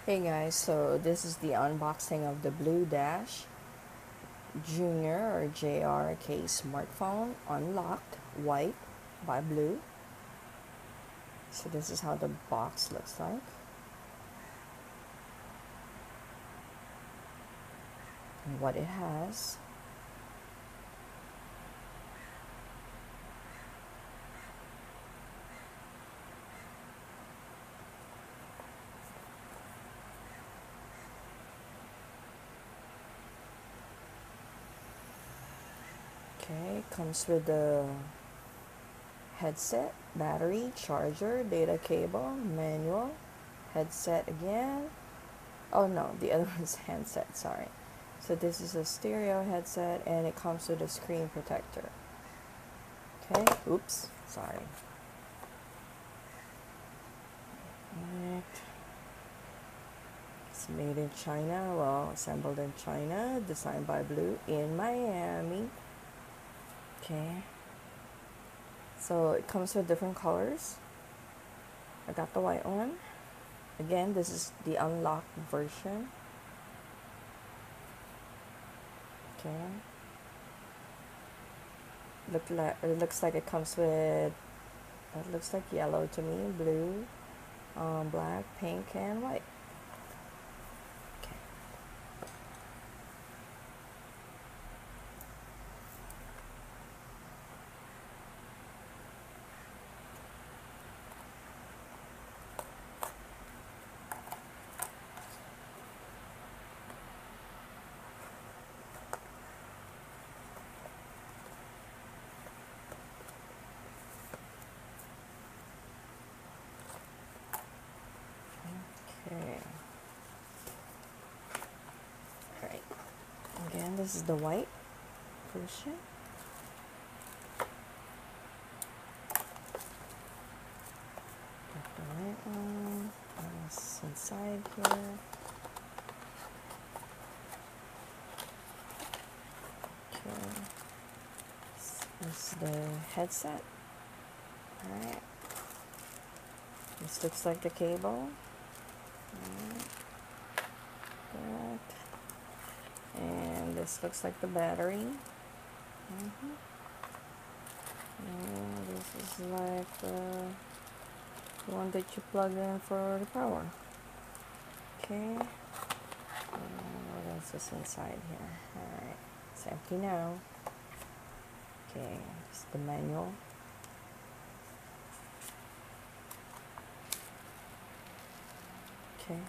Hey guys, so this is the unboxing of the Blue Dash Junior or JRK smartphone, unlocked, white by Blue. So this is how the box looks like. And what it has. Okay, comes with the headset, battery, charger, data cable, manual, headset again. Oh no, the other one's handset, sorry. So this is a stereo headset and it comes with a screen protector. Okay, oops, sorry. Right. It's made in China, well, assembled in China, designed by Blue in Miami. Okay. So it comes with different colors. I got the white one. Again, this is the unlocked version. Okay. It looks like it comes with, it looks like yellow to me, blue, black, pink, and white. Okay. Okay. Alright. Again, this is the white version. Got the white one. What's inside here? Okay. This is the headset. Alright. This looks like the cable. Alright. And this looks like the battery. And this is like the one that you plug in for the power. Okay. What else is inside here? Alright. It's empty now. Okay. This is the manual. Okay.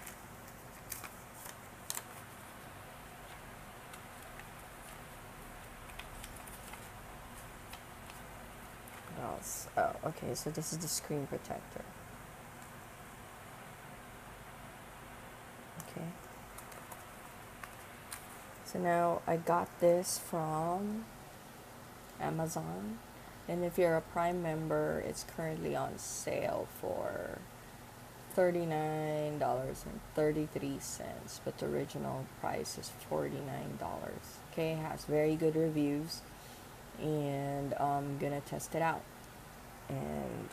What else? Oh, okay, so this is the screen protector. Okay. So now I got this from Amazon. And if you're a Prime member, it's currently on sale for $39.33, but the original price is $49. Okay, it has very good reviews, and I'm gonna test it out. And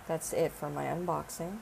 that's it for my unboxing.